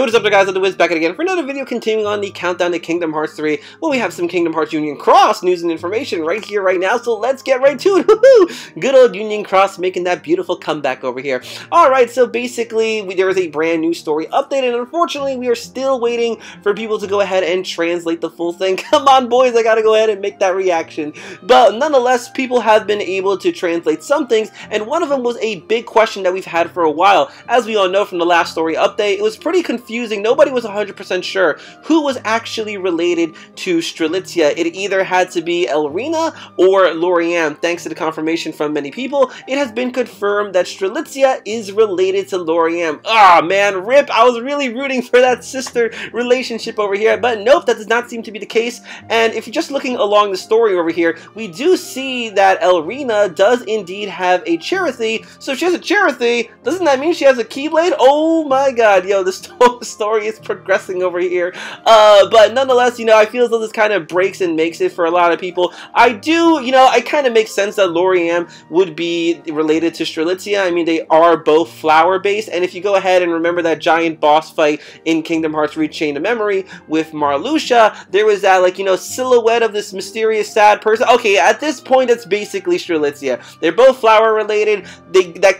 What is up there, guys? The Wiz back again for another video continuing on the countdown to Kingdom Hearts 3. Well, we have some Kingdom Hearts Union Cross news and information right here, right now, so let's get right to it. Woohoo! Good old Union Cross making that beautiful comeback over here. Alright, so basically, there is a brand new story update, and unfortunately, we are still waiting for people to go ahead and translate the full thing. Come on, boys, I gotta go ahead and make that reaction. But nonetheless, people have been able to translate some things, and one of them was a big question that we've had for a while. As we all know from the last story update, it was pretty confusing. Nobody was 100% sure who was actually related to Strelitzia. It either had to be Elrina or Lorianne. Thanks to the confirmation from many people, it has been confirmed that Strelitzia is related to Lorianne. Ah, man, rip! I was really rooting for that sister relationship over here, but nope, that does not seem to be the case. And if you're just looking along the story over here, we do see that Elrina does indeed have a Chirithy. So if she has a Chirithy, doesn't that mean she has a Keyblade? Oh my god, yo, this story is progressing over here. But nonetheless, I feel as though this kind of breaks and makes it for a lot of people. I do, it kind of makes sense that Lorianne would be related to Strelitzia. I mean, they are both flower-based, and if you go ahead and remember that giant boss fight in Kingdom Hearts 3 Chain of Memory with Marluxia, there was that, silhouette of this mysterious, sad person. Okay, at this point, it's basically Strelitzia. They're both flower-related.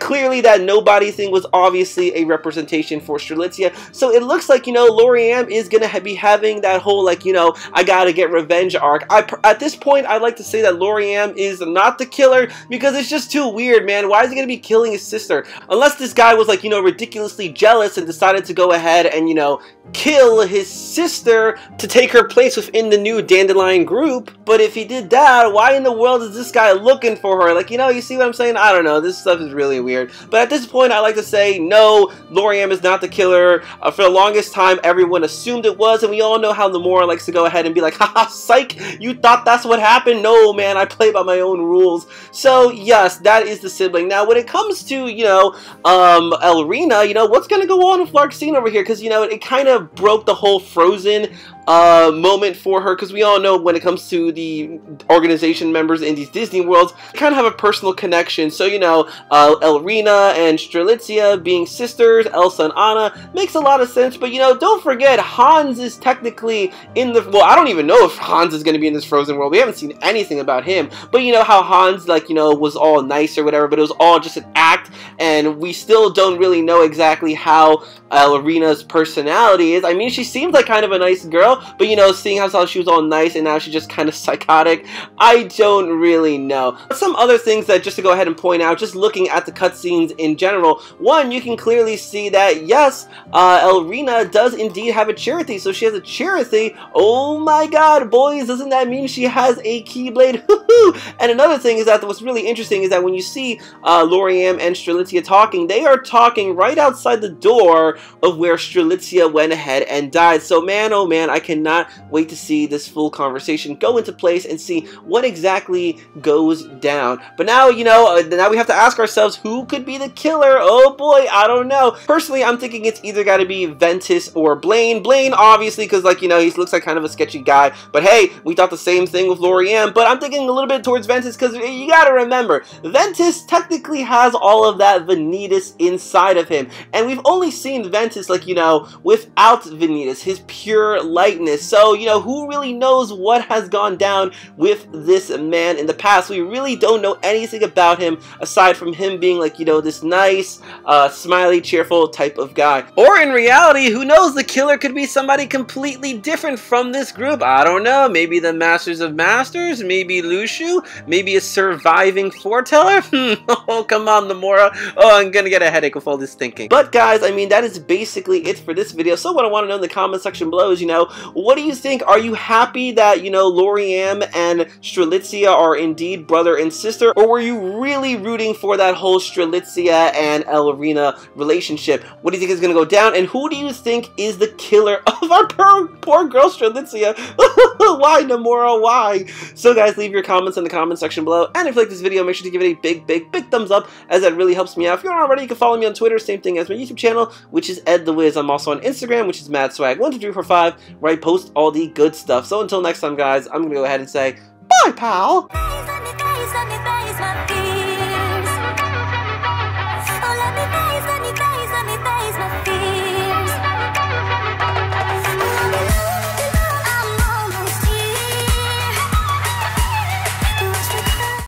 Clearly that nobody thing was obviously a representation for Strelitzia. So it looks like, Lorianne is going to be having that whole, I gotta get revenge arc. At this point, I'd like to say that Lorianne is not the killer because it's just too weird, man. Why is he going to be killing his sister? Unless this guy was, ridiculously jealous and decided to go ahead and, kill his sister to take her place within the new Dandelion group. But if he did that, why in the world is this guy looking for her? You see what I'm saying? I don't know. This stuff is really weird. But at this point, I like to say, no, Lorianne is not the killer. For the longest time, everyone assumed it was, and we all know how Nomura likes to go ahead and be like, haha, psych, you thought that's what happened? No, man, I play by my own rules. So, yes, that is the sibling. Now, when it comes to, Elrina, what's going to go on with Larxene over here? Because, it kind of broke the whole Frozen moment for her, because we all know when it comes to the organization members in these Disney worlds, they kind of have a personal connection. So, Elrina and Strelitzia being sisters, Elsa and Anna, makes a lot of sense. But, don't forget, Hans is technically in the... Well, I don't even know if Hans is going to be in this Frozen world. We haven't seen anything about him. But, how Hans, was all nice or whatever, but it was all just an act, and we still don't really know exactly how Elrina's personality is. I mean, she seems like kind of a nice girl, but seeing how she was all nice and now she's just kind of psychotic, I don't really know. Some other things that just to go ahead and point out, just looking at the cutscenes in general, one, you can clearly see that yes, Elrina does indeed have a Chirithy, so she has a Chirithy. Oh my god, boys, doesn't that mean she has a Keyblade? And another thing is that what's really interesting is that when you see Lorianne and Strelitzia talking, they are talking right outside the door of where Strelitzia went ahead and died. So man, oh man, I cannot wait to see this full conversation go into place and see what exactly goes down. But now, now we have to ask ourselves, who could be the killer? Oh boy, I don't know. Personally, I'm thinking it's either got to be Ventus or Blaine. Blaine, obviously, because, he looks like kind of a sketchy guy. But hey, we thought the same thing with Lorianne. But I'm thinking a little bit towards Ventus, because you got to remember, Ventus technically has all of that Vanitas inside of him. And we've only seen Ventus, without Vanitas, his pure lightness. So, who really knows what has gone down with this man in the past? We really don't know anything about him aside from him being this nice, smiley, cheerful type of guy. Or in reality, who knows? The killer could be somebody completely different from this group. I don't know. Maybe the Masters of Masters? Maybe Lushu? Maybe a surviving foreteller? Oh, come on, Nomura. Oh, I'm gonna get a headache with all this thinking. But guys, I mean, that is basically it for this video. So what I want to know in the comment section below is, what do you think? Are you happy that, Lorianne and Strelitzia are indeed brother and sister? Or were you really rooting for that whole Strelitzia and Elrina relationship? What do you think is going to go down? And who do you think is the killer of our poor girl Strelitzia? Why, Nomura? Why? So guys, leave your comments in the comment section below. And if you like this video, make sure to give it a big thumbs up, as that really helps me out. If you're not already, you can follow me on Twitter, same thing as my YouTube channel, which is Ed the Wiz. I'm also on Instagram, which is MadSwag12345, where I post all the good stuff. So until next time, guys, I'm going to go ahead and say, bye, pal!